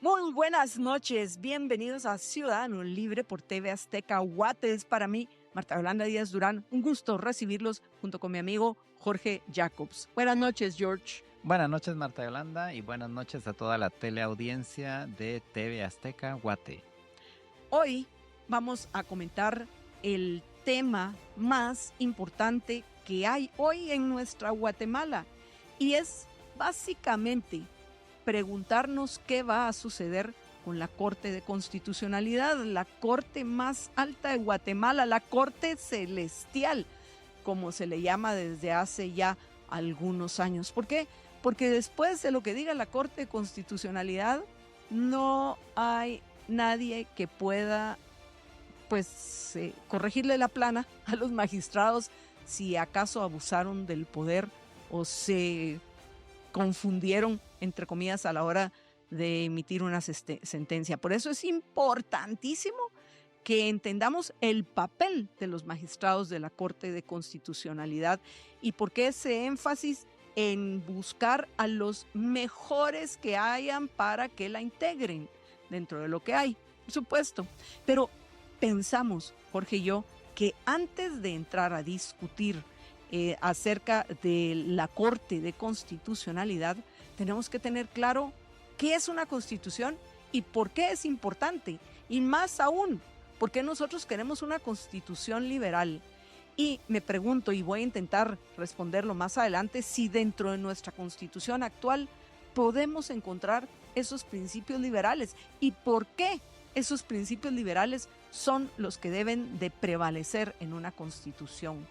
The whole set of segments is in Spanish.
Muy buenas noches, bienvenidos a Ciudadano Libre por TV Azteca Guate. Es para mí, Marta Yolanda Díaz Durán, un gusto recibirlos junto con mi amigo Jorge Jacobs. Buenas noches, George. Buenas noches, Marta Yolanda, y buenas noches a toda la teleaudiencia de TV Azteca Guate. Hoy vamos a comentar el tema más importante que hay hoy en nuestra Guatemala y es básicamente preguntarnos qué va a suceder con la Corte de Constitucionalidad, la Corte más alta de Guatemala, la Corte Celestial, como se le llama desde hace ya algunos años. ¿Por qué? Porque después de lo que diga la Corte de Constitucionalidad, no hay nadie que pueda corregirle la plana a los magistrados si acaso abusaron del poder o se confundieron, entre comillas, a la hora de emitir una sentencia. Por eso es importantísimo que entendamos el papel de los magistrados de la Corte de Constitucionalidad y por qué ese énfasis en buscar a los mejores que hayan para que la integren dentro de lo que hay, por supuesto. Pero pensamos, Jorge y yo, que antes de entrar a discutir acerca de la Corte de Constitucionalidad, tenemos que tener claro qué es una constitución y por qué es importante. Y más aún, por qué nosotros queremos una constitución liberal. Y me pregunto, y voy a intentar responderlo más adelante, si dentro de nuestra constitución actual podemos encontrar esos principios liberales y por qué esos principios liberales son los que deben de prevalecer en una constitución.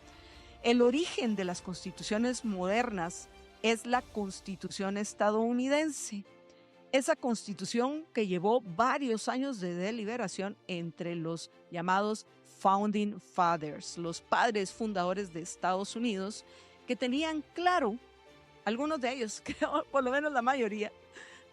El origen de las constituciones modernas es la Constitución estadounidense. Esa constitución que llevó varios años de deliberación entre los llamados Founding Fathers, los padres fundadores de Estados Unidos, que tenían claro, algunos de ellos, creo, por lo menos la mayoría,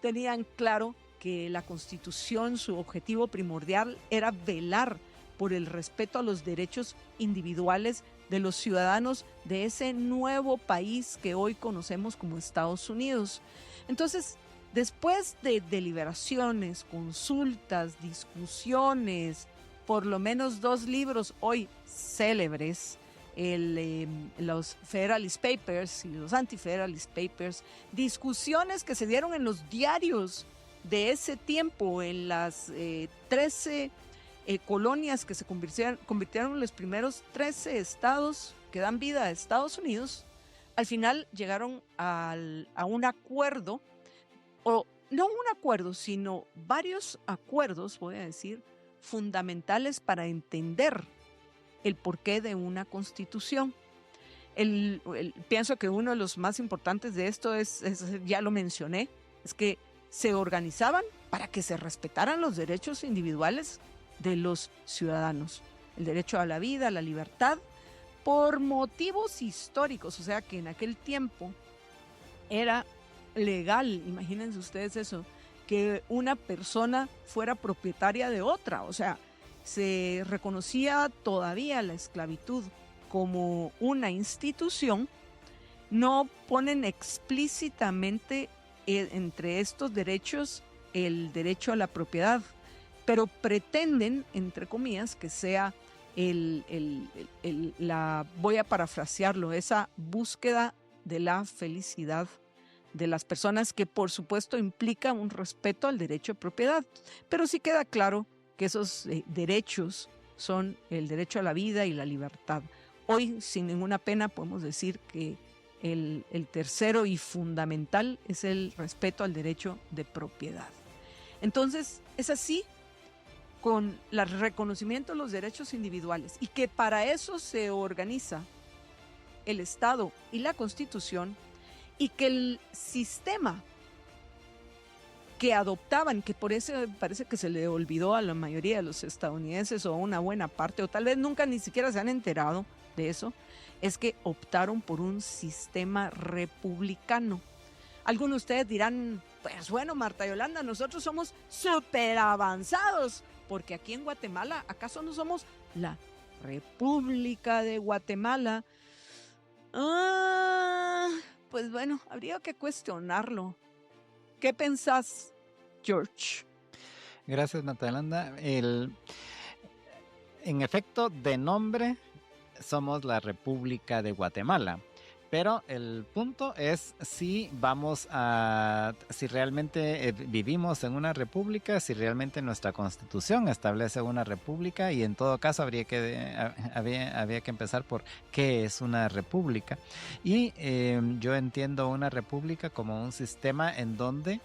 tenían claro que la Constitución, su objetivo primordial era velar por el respeto a los derechos individuales de los ciudadanos de ese nuevo país que hoy conocemos como Estados Unidos. Entonces, después de deliberaciones, consultas, discusiones, por lo menos 2 libros hoy célebres, los Federalist Papers y los Anti-Federalist Papers, discusiones que se dieron en los diarios de ese tiempo, en las 13 colonias que se convirtieron en los primeros 13 estados que dan vida a Estados Unidos, al final llegaron a un acuerdo, o no un acuerdo, sino varios acuerdos, voy a decir, fundamentales para entender el porqué de una constitución. Pienso que uno de los más importantes de esto ya lo mencioné, es que se organizaban para que se respetaran los derechos individuales de los ciudadanos, el derecho a la vida, a la libertad, por motivos históricos, o sea que en aquel tiempo era legal, imagínense ustedes eso, que una persona fuera propietaria de otra, o sea, se reconocía todavía la esclavitud como una institución. No ponen explícitamente entre estos derechos el derecho a la propiedad, pero pretenden, entre comillas, que sea voy a parafrasearlo, esa búsqueda de la felicidad de las personas, que por supuesto implica un respeto al derecho de propiedad, pero sí queda claro que esos derechos son el derecho a la vida y la libertad. Hoy, sin ninguna pena, podemos decir que el tercero y fundamental es el respeto al derecho de propiedad. Entonces, es así con el reconocimiento de los derechos individuales y que para eso se organiza el Estado y la Constitución, y que el sistema que adoptaban, que por eso parece que se le olvidó a la mayoría de los estadounidenses o a una buena parte, o tal vez nunca ni siquiera se han enterado de eso, es que optaron por un sistema republicano. Algunos de ustedes dirán, pues bueno, Marta Yolanda, nosotros somos súper avanzados, porque aquí en Guatemala, ¿acaso no somos la República de Guatemala? Pues bueno, habría que cuestionarlo. ¿Qué pensás, George? Gracias, Natalanda. En efecto, de nombre, somos la República de Guatemala. Pero el punto es si si realmente vivimos en una república, si realmente nuestra constitución establece una república, y en todo caso había que empezar por qué es una república. Y yo entiendo una república como un sistema en donde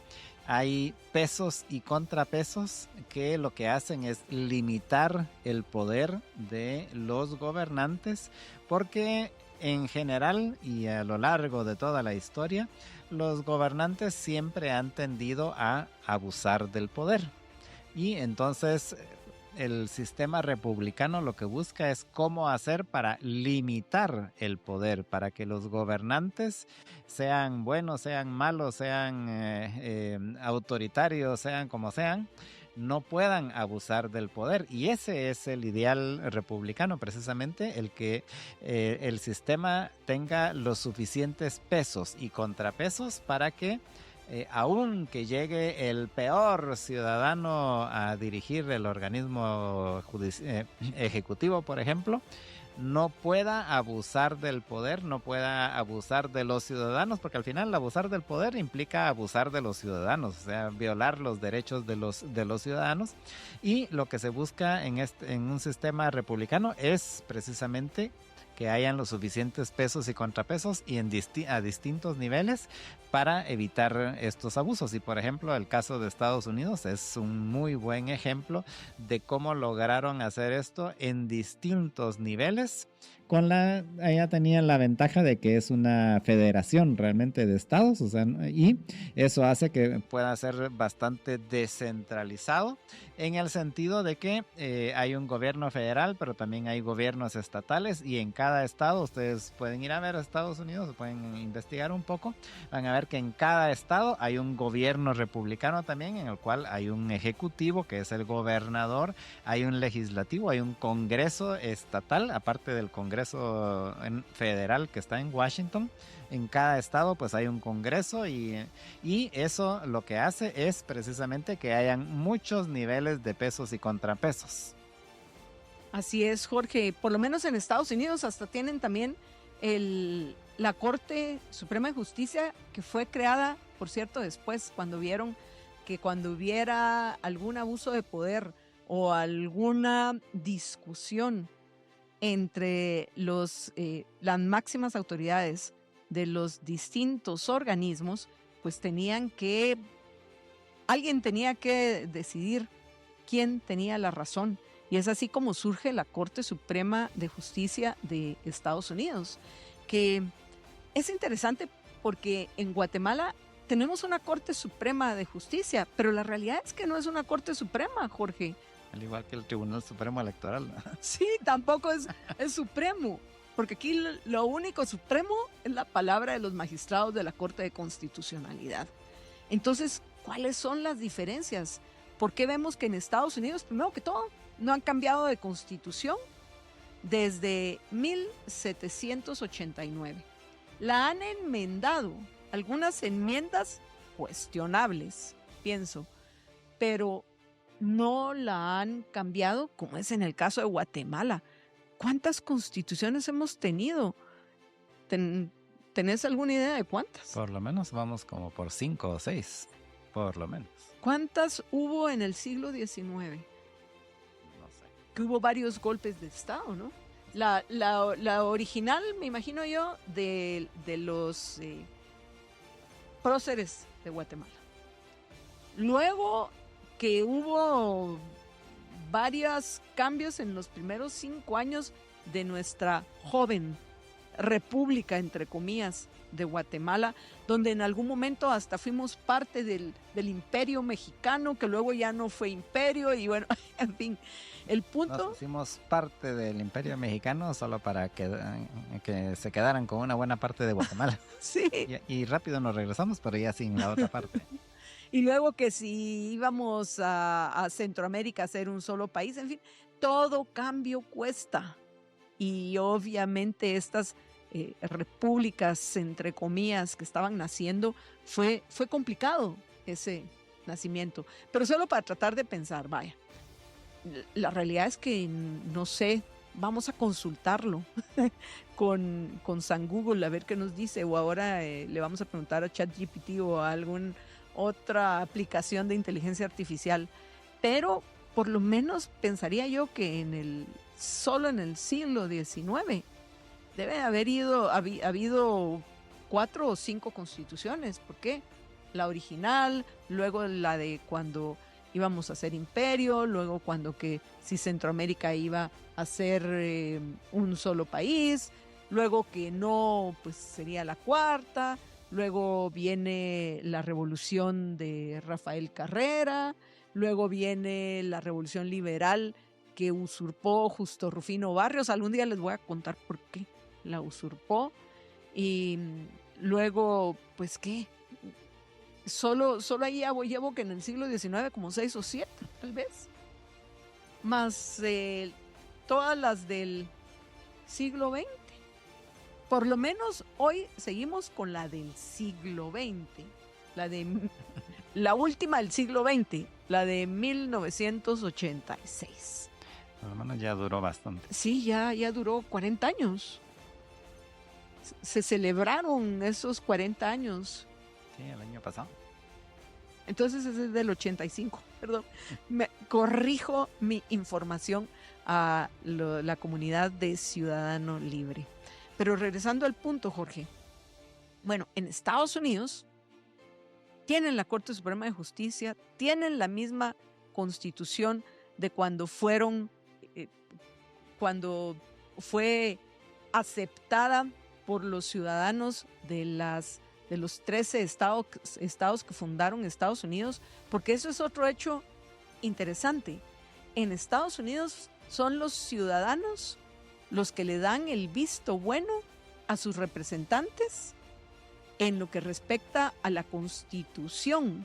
hay pesos y contrapesos que lo que hacen es limitar el poder de los gobernantes, porque en general y a lo largo de toda la historia, los gobernantes siempre han tendido a abusar del poder. Y entonces el sistema republicano lo que busca es cómo hacer para limitar el poder, para que los gobernantes, sean buenos, sean malos, sean autoritarios, sean como sean, no puedan abusar del poder. Y ese es el ideal republicano, precisamente, el que el sistema tenga los suficientes pesos y contrapesos para que aun que llegue el peor ciudadano a dirigir el organismo ejecutivo, por ejemplo, no pueda abusar del poder, no pueda abusar de los ciudadanos, porque al final abusar del poder implica abusar de los ciudadanos, o sea, violar los derechos de los ciudadanos. Y lo que se busca en un sistema republicano es precisamente que hayan los suficientes pesos y contrapesos y a distintos niveles para evitar estos abusos. Y por ejemplo, el caso de Estados Unidos es un muy buen ejemplo de cómo lograron hacer esto en distintos niveles. Ella tenía la ventaja de que es una federación realmente de estados, o sea, y eso hace que pueda ser bastante descentralizado, en el sentido de que hay un gobierno federal, pero también hay gobiernos estatales, y en cada estado, ustedes pueden ir a ver a Estados Unidos, pueden investigar un poco, van a ver que en cada estado hay un gobierno republicano también, en el cual hay un ejecutivo que es el gobernador, hay un legislativo, hay un congreso estatal, aparte del congreso federal que está en Washington. En cada estado pues hay un congreso, y eso lo que hace es precisamente que hayan muchos niveles de pesos y contrapesos. Así es, Jorge. Por lo menos en Estados Unidos hasta tienen también la Corte Suprema de Justicia, que fue creada, por cierto, después, cuando vieron que cuando hubiera algún abuso de poder o alguna discusión entre las máximas autoridades de los distintos organismos, pues alguien tenía que decidir quién tenía la razón. Y es así como surge la Corte Suprema de Justicia de Estados Unidos, que es interesante porque en Guatemala tenemos una Corte Suprema de Justicia, pero la realidad es que no es una Corte Suprema, Jorge. Al igual que el Tribunal Supremo Electoral. Sí, tampoco es supremo, porque aquí lo único supremo es la palabra de los magistrados de la Corte de Constitucionalidad. Entonces, ¿cuáles son las diferencias? ¿Por qué vemos que en Estados Unidos, primero que todo, no han cambiado de constitución desde 1789? La han enmendado, algunas enmiendas cuestionables, pienso, pero no la han cambiado, como es en el caso de Guatemala. ¿Cuántas constituciones hemos tenido? ¿Tenés alguna idea de cuántas? Por lo menos vamos como por 5 o 6, por lo menos. ¿Cuántas hubo en el siglo XIX? No sé. Que hubo varios golpes de Estado, ¿no? La original, me imagino yo, de los próceres de Guatemala. Luego que hubo varios cambios en los primeros 5 años de nuestra joven república, entre comillas, de Guatemala, donde en algún momento hasta fuimos parte del imperio mexicano, que luego ya no fue imperio, y bueno, en fin, el punto... Nos hicimos parte del imperio mexicano solo para que se quedaran con una buena parte de Guatemala. Sí. Y rápido nos regresamos, pero ya sin la otra parte. Y luego que si íbamos a Centroamérica a ser un solo país, en fin, todo cambio cuesta. Y obviamente estas repúblicas, entre comillas, que estaban naciendo, fue complicado ese nacimiento. Pero solo para tratar de pensar, vaya, la realidad es que no sé, vamos a consultarlo con San Google a ver qué nos dice, o ahora le vamos a preguntar a ChatGPT o a alguna otra aplicación de inteligencia artificial. Pero por lo menos pensaría yo que solo en el siglo XIX debe haber habido 4 o 5 constituciones. ¿Por qué? La original, luego la de cuando íbamos a ser imperio, luego cuando que si Centroamérica iba a ser un solo país, luego que no, pues sería la cuarta, luego viene la revolución de Rafael Carrera, luego viene la revolución liberal que usurpó Justo Rufino Barrios. Algún día les voy a contar por qué la usurpó. Y luego, pues, ¿qué? Solo ahí llevo que en el siglo XIX como 6 o 7, tal vez. Más todas las del siglo XX. Por lo menos hoy seguimos con la del siglo XX. La última del siglo XX, la de 1986. Por lo menos ya duró bastante. Sí, ya duró 40 años. Se celebraron esos 40 años. Sí, el año pasado. Entonces ese es del 85, perdón. Corrijo mi información a la comunidad de Ciudadano Libre. Pero regresando al punto, Jorge. Bueno, en Estados Unidos tienen la Corte Suprema de Justicia, tienen la misma constitución de cuando fue aceptada por los ciudadanos de los 13 estados que fundaron Estados Unidos, porque eso es otro hecho interesante. En Estados Unidos son los ciudadanos los que le dan el visto bueno a sus representantes en lo que respecta a la Constitución.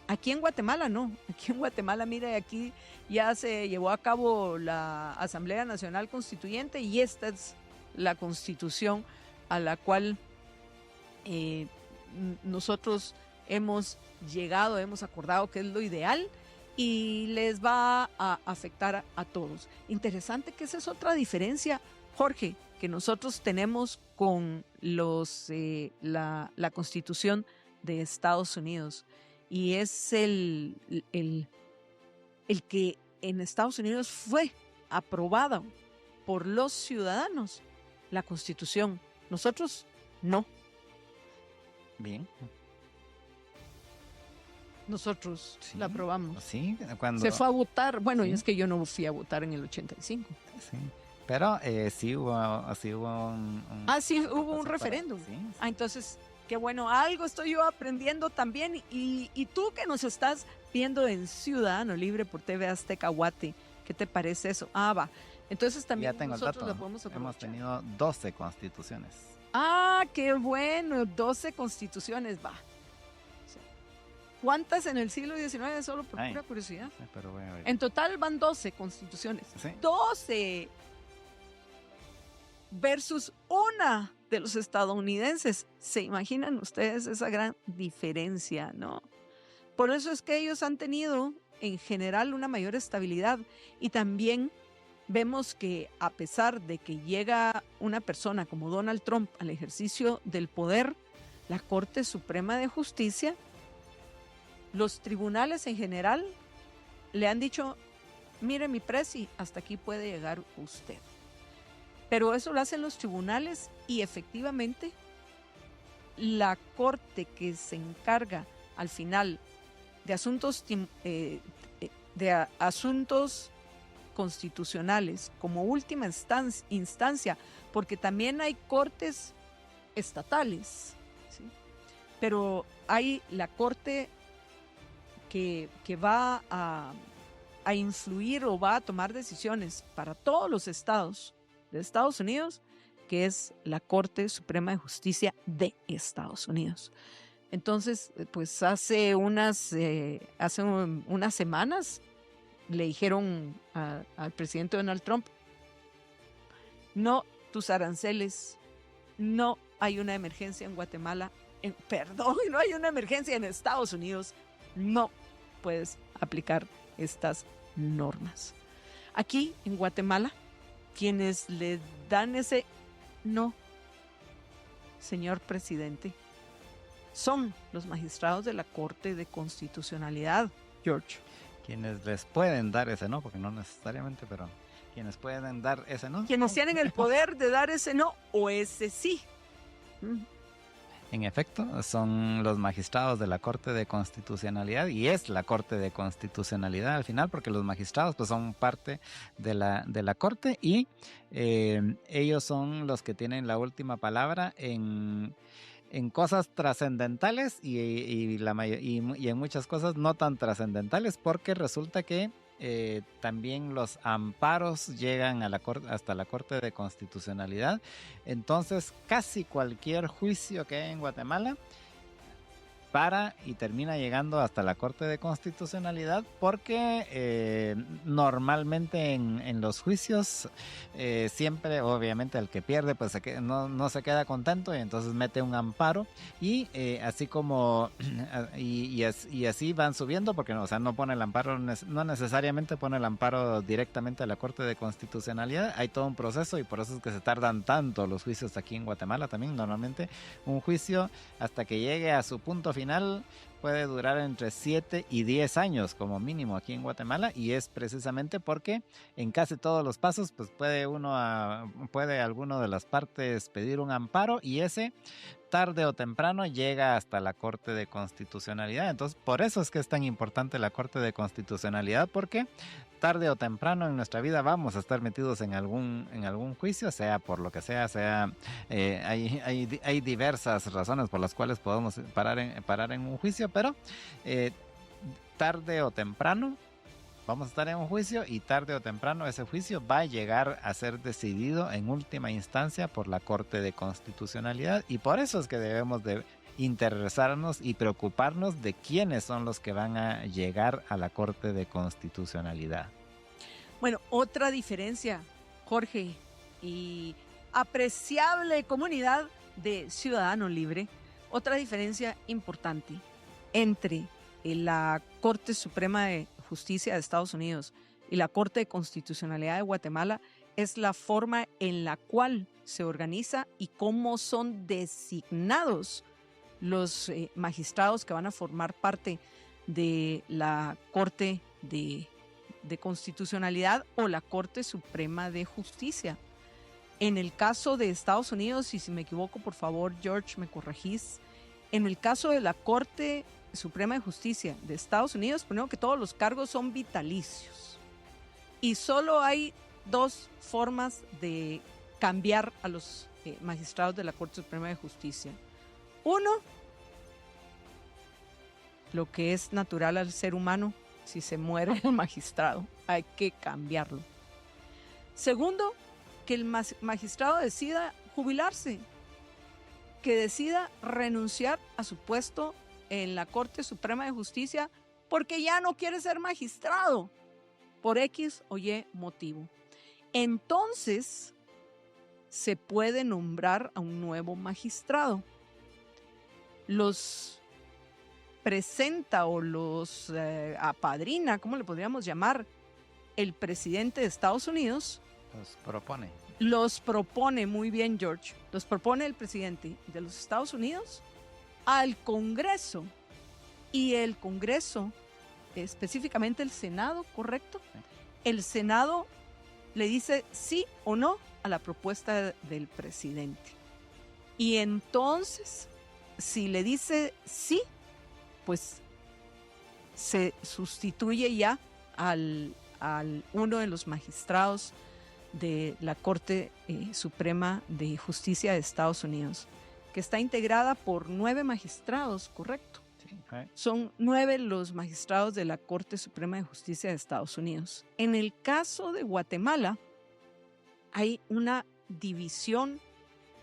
Aquí en Guatemala no. Aquí en Guatemala, mire, aquí ya se llevó a cabo la Asamblea Nacional Constituyente y esta es la Constitución a la cual nosotros hemos acordado que es lo ideal y les va a afectar a todos. Interesante que esa es otra diferencia, Jorge, que nosotros tenemos con la Constitución de Estados Unidos. Y es el que en Estados Unidos fue aprobado por los ciudadanos, la Constitución. Nosotros no. Bien. Nosotros Sí, la aprobamos. Sí, cuando... Se fue a votar. Bueno, Sí. y es que yo no fui a votar en el 85. Sí, pero sí hubo un Sí, hubo un propósito referéndum. sí. Entonces, qué bueno, algo estoy yo aprendiendo también. Y tú que nos estás viendo en Ciudadano Libre por TV Azteca Guate, ¿qué te parece eso? Va. Entonces también Ya tengo el nosotros dato. la podemos aprovechar. Hemos tenido 12 constituciones. Qué bueno, 12 constituciones, va. ¿Cuántas en el siglo XIX? Solo por pura curiosidad. Sí, pero voy a ver. En total van 12 constituciones. Sí. 12 versus una de los estadounidenses. ¿Se imaginan ustedes esa gran diferencia, no? Por eso es que ellos han tenido en general una mayor estabilidad y también vemos que a pesar de que llega una persona como Donald Trump al ejercicio del poder, la Corte Suprema de Justicia, los tribunales en general le han dicho, mire mi presi, hasta aquí puede llegar usted. Pero eso lo hacen los tribunales y efectivamente la Corte que se encarga al final de asuntos constitucionales como última instancia, porque también hay cortes estatales, ¿sí? Pero hay la Corte que va a influir o va a tomar decisiones para todos los estados de Estados Unidos, que es la Corte Suprema de Justicia de Estados Unidos. Entonces, pues hace unas semanas le dijeron al presidente Donald Trump, no, tus aranceles, no hay una emergencia en Guatemala, no hay una emergencia en Estados Unidos, no puedes aplicar estas normas. Aquí en Guatemala, quienes le dan ese no, señor presidente, son los magistrados de la Corte de Constitucionalidad, George. Quienes les pueden dar ese no, porque no necesariamente, pero quienes pueden dar ese no. Quienes tienen el poder de dar ese no o ese sí. En efecto, son los magistrados de la Corte de Constitucionalidad, y es la Corte de Constitucionalidad al final, porque los magistrados pues son parte de la Corte, y ellos son los que tienen la última palabra en cosas trascendentales y en muchas cosas no tan trascendentales, porque resulta que también los amparos llegan a hasta la Corte de Constitucionalidad. Entonces casi cualquier juicio que hay en Guatemala para y termina llegando hasta la Corte de Constitucionalidad, porque normalmente en los juicios siempre, obviamente, el que pierde pues no se queda contento, y entonces mete un amparo, y así como y así van subiendo, porque no pone el amparo, no necesariamente pone el amparo directamente a la Corte de Constitucionalidad. Hay todo un proceso, y por eso es que se tardan tanto los juicios aquí en Guatemala también. Normalmente un juicio, hasta que llegue a su punto final, puede durar entre 7 y 10 años como mínimo aquí en Guatemala, y es precisamente porque en casi todos los pasos pues puede alguno de las partes pedir un amparo, y ese tarde o temprano llega hasta la Corte de Constitucionalidad. Entonces, por eso es que es tan importante la Corte de Constitucionalidad, porque tarde o temprano en nuestra vida vamos a estar metidos en algún juicio, sea por lo que sea, hay diversas razones por las cuales podemos parar en un juicio, pero tarde o temprano vamos a estar en un juicio, y tarde o temprano ese juicio va a llegar a ser decidido en última instancia por la Corte de Constitucionalidad, y por eso es que debemos de interesarnos y preocuparnos de quiénes son los que van a llegar a la Corte de Constitucionalidad. Bueno, otra diferencia, Jorge, y apreciable comunidad de Ciudadano Libre, otra diferencia importante entre la Corte Suprema de Justicia de Estados Unidos y la Corte de Constitucionalidad de Guatemala es la forma en la cual se organiza y cómo son designados los magistrados que van a formar parte de la Corte de Constitucionalidad o la Corte Suprema de Justicia. En el caso de Estados Unidos, y si me equivoco, por favor, George, me corregís, en el caso de la Corte Suprema de Justicia de Estados Unidos, primero que todos los cargos son vitalicios, y solo hay dos formas de cambiar a los magistrados de la Corte Suprema de Justicia. Uno, lo que es natural al ser humano: si se muere el magistrado, hay que cambiarlo. Segundo, que el magistrado decida jubilarse, que decida renunciar a su puesto en la Corte Suprema de Justicia porque ya no quiere ser magistrado por X o Y motivo. Entonces se puede nombrar a un nuevo magistrado. Los presenta o los apadrina, ¿cómo le podríamos llamar?, el presidente de Estados Unidos. Los propone, muy bien, George. Los propone el presidente de los Estados Unidos al Congreso, y el Congreso, específicamente el Senado, ¿correcto? Sí. El Senado le dice sí o no a la propuesta del presidente. Y entonces, si le dice sí, pues se sustituye ya al uno de los magistrados de la Corte Suprema de Justicia de Estados Unidos, que está integrada por 9 magistrados, ¿correcto? Sí. Son 9 los magistrados de la Corte Suprema de Justicia de Estados Unidos. En el caso de Guatemala, hay una división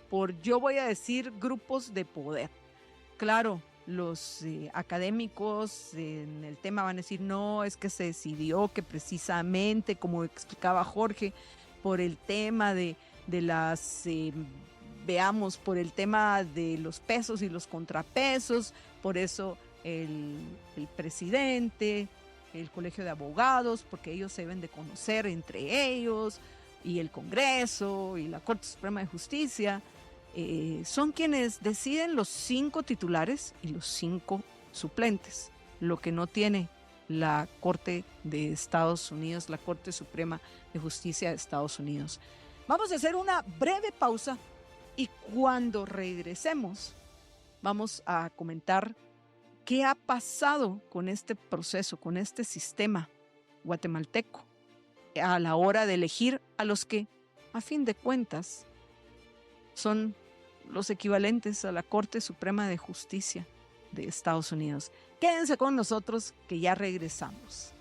por, yo voy a decir, grupos de poder. Claro, los académicos en el tema van a decir, no, es que se decidió que precisamente, como explicaba Jorge, por el tema de las, por el tema de los pesos y los contrapesos, por eso el, el presidente, el colegio de abogados, porque ellos se deben de conocer entre ellos, y el Congreso y la Corte Suprema de Justicia, son quienes deciden los 5 titulares y los 5 suplentes, lo que no tiene la Corte de Estados Unidos, la Corte Suprema de Justicia de Estados Unidos. Vamos a hacer una breve pausa y cuando regresemos vamos a comentar qué ha pasado con este proceso, con este sistema guatemalteco a la hora de elegir a los que, a fin de cuentas, son los equivalentes a la Corte Suprema de Justicia de Estados Unidos. Quédense con nosotros que ya regresamos.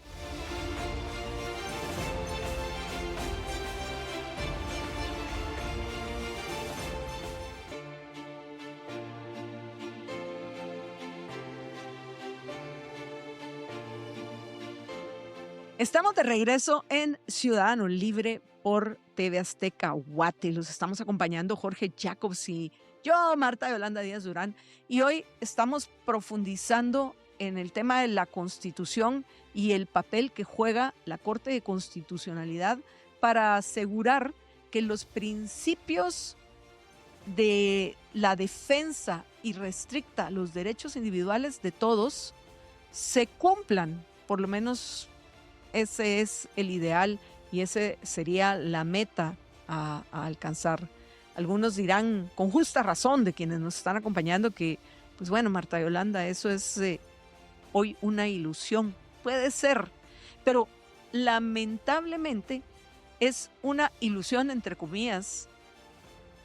Estamos de regreso en Ciudadano Libre por TV Azteca Guate. Los estamos acompañando Jorge Jacobs y yo, Marta Yolanda Díaz Durán. Y hoy estamos profundizando en el tema de la Constitución y el papel que juega la Corte de Constitucionalidad para asegurar que los principios de la defensa irrestricta a los derechos individuales de todos se cumplan. Por lo menos ese es el ideal y ese sería la meta a alcanzar. Algunos dirán con justa razón de quienes nos están acompañando que, pues bueno, Marta Yolanda, eso es hoy una ilusión. Puede ser, pero lamentablemente es una ilusión, entre comillas,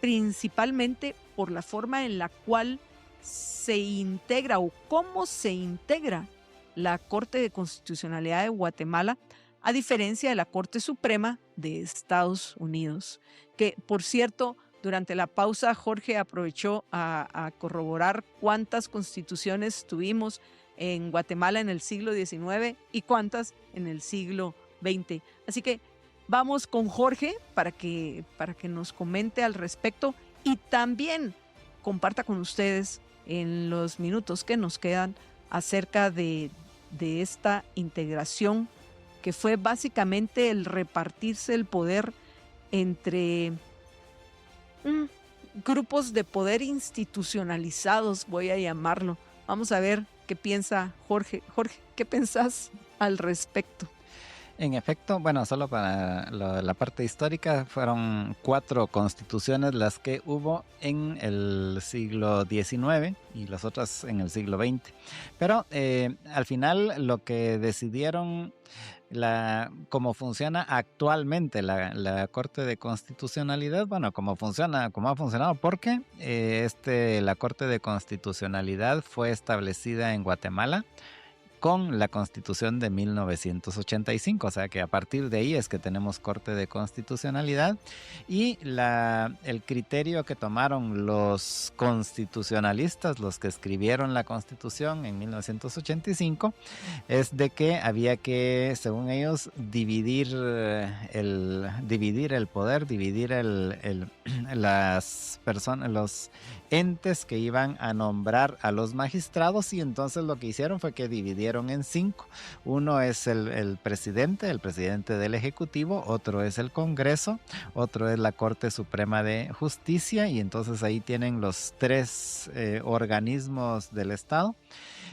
principalmente por la forma en la cual se integra o cómo se integra la Corte de Constitucionalidad de Guatemala, a diferencia de la Corte Suprema de Estados Unidos, que, por cierto, durante la pausa Jorge aprovechó a corroborar cuántas constituciones tuvimos en Guatemala en el siglo XIX y cuántas en el siglo XX. Así que vamos con Jorge para que nos comente al respecto y también comparta con ustedes en los minutos que nos quedan acerca de esta integración que fue básicamente el repartirse el poder entre grupos de poder institucionalizados, voy a llamarlo. Vamos a ver qué piensa Jorge. Jorge, ¿qué pensás al respecto? En efecto, bueno, solo para la parte histórica, fueron 4 constituciones las que hubo en el siglo XIX y las otras en el siglo XX. Pero al final lo que decidieron, cómo funciona actualmente la Corte de Constitucionalidad, bueno, cómo ha funcionado, porque la Corte de Constitucionalidad fue establecida en Guatemala con la Constitución de 1985, o sea que a partir de ahí es que tenemos Corte de Constitucionalidad y el criterio que tomaron los constitucionalistas, los que escribieron la Constitución en 1985, es de que había que, según ellos, dividir el poder, dividir las personas, los entes que iban a nombrar a los magistrados, y entonces lo que hicieron fue que dividieron en 5. Uno es el presidente del Ejecutivo, otro es el Congreso, otro es la Corte Suprema de Justicia, y entonces ahí tienen los 3 organismos del Estado.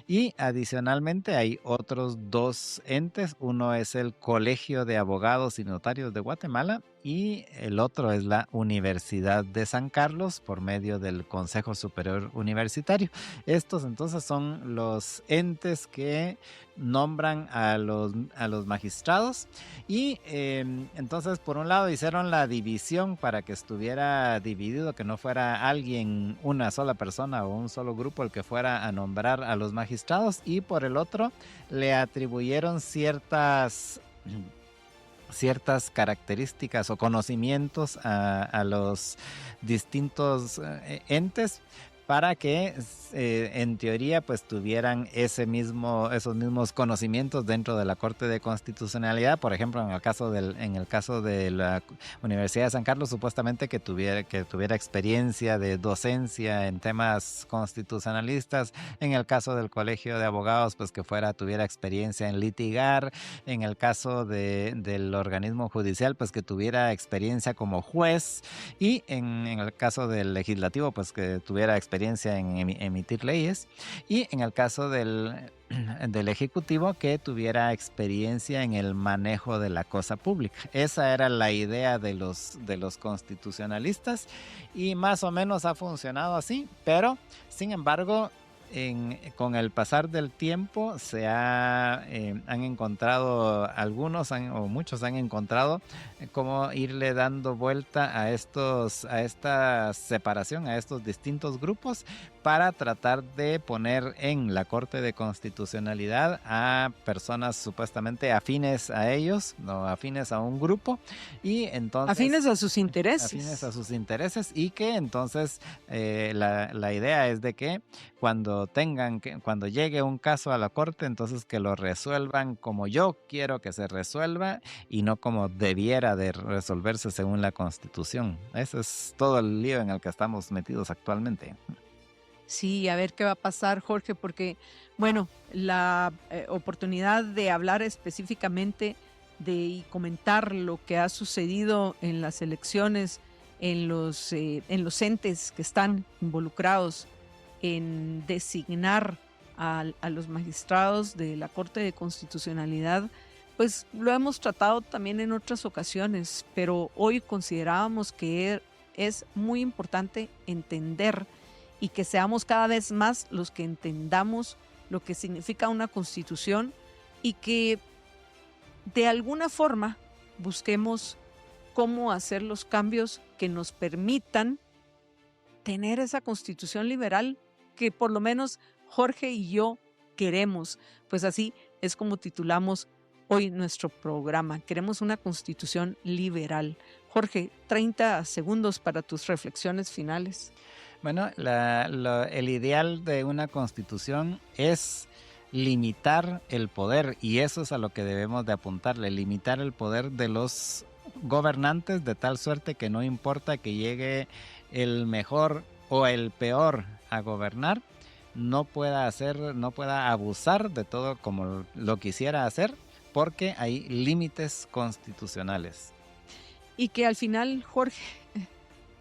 Y adicionalmente hay otros 2 entes, uno es el Colegio de Abogados y Notarios de Guatemala y el otro es la Universidad de San Carlos por medio del Consejo Superior Universitario. Estos entonces son los entes que nombran a los magistrados y entonces por un lado hicieron la división para que estuviera dividido, que no fuera alguien, una sola persona o un solo grupo el que fuera a nombrar a los magistrados, y por el otro le atribuyeron ciertas características o conocimientos a los distintos entes para que en teoría pues tuvieran esos mismos conocimientos dentro de la Corte de Constitucionalidad. Por ejemplo, en el caso de la Universidad de San Carlos, supuestamente que tuviera experiencia de docencia en temas constitucionalistas. En el caso del Colegio de Abogados, pues que tuviera experiencia en litigar. En el caso del organismo judicial, pues que tuviera experiencia como juez. Y en el caso del legislativo, pues que tuviera experiencia en emitir leyes. Y en el caso del ejecutivo, que tuviera experiencia en el manejo de la cosa pública. Esa era la idea de los constitucionalistas y más o menos ha funcionado así, pero sin embargo con el pasar del tiempo han encontrado o muchos han encontrado cómo irle dando vuelta a esta separación, a estos distintos grupos, para tratar de poner en la Corte de Constitucionalidad a personas supuestamente afines a ellos, no afines a un grupo, y entonces afines a sus intereses. Afines a sus intereses, y que entonces la idea es de que cuando llegue un caso a la Corte, entonces que lo resuelvan como yo quiero que se resuelva y no como debiera de resolverse según la Constitución. Ese es todo el lío en el que estamos metidos actualmente. Sí, a ver qué va a pasar, Jorge, porque, bueno, la oportunidad de hablar específicamente y comentar lo que ha sucedido en las elecciones, en los entes que están involucrados en designar a los magistrados de la Corte de Constitucionalidad, pues lo hemos tratado también en otras ocasiones, pero hoy considerábamos que es muy importante entender y que seamos cada vez más los que entendamos lo que significa una constitución y que de alguna forma busquemos cómo hacer los cambios que nos permitan tener esa constitución liberal que por lo menos Jorge y yo queremos. Pues así es como titulamos hoy nuestro programa. Queremos una constitución liberal. Jorge, 30 segundos para tus reflexiones finales. Bueno, el ideal de una constitución es limitar el poder, y eso es a lo que debemos de apuntarle, limitar el poder de los gobernantes de tal suerte que no importa que llegue el mejor o el peor a gobernar, no pueda abusar de todo como lo quisiera hacer, porque hay límites constitucionales. Y que al final, Jorge,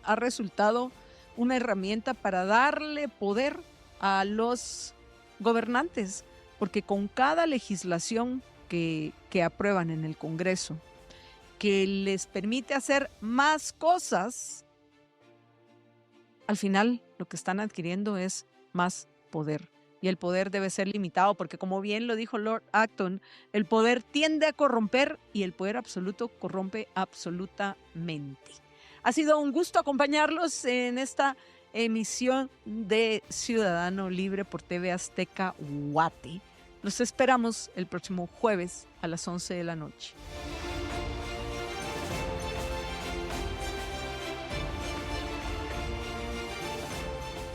ha resultado una herramienta para darle poder a los gobernantes, porque con cada legislación que aprueban en el Congreso, que les permite hacer más cosas, al final lo que están adquiriendo es más poder. Y el poder debe ser limitado, porque como bien lo dijo Lord Acton, el poder tiende a corromper y el poder absoluto corrompe absolutamente. Ha sido un gusto acompañarlos en esta emisión de Ciudadano Libre por TV Azteca Guate. Los esperamos el próximo jueves a las 11 de la noche.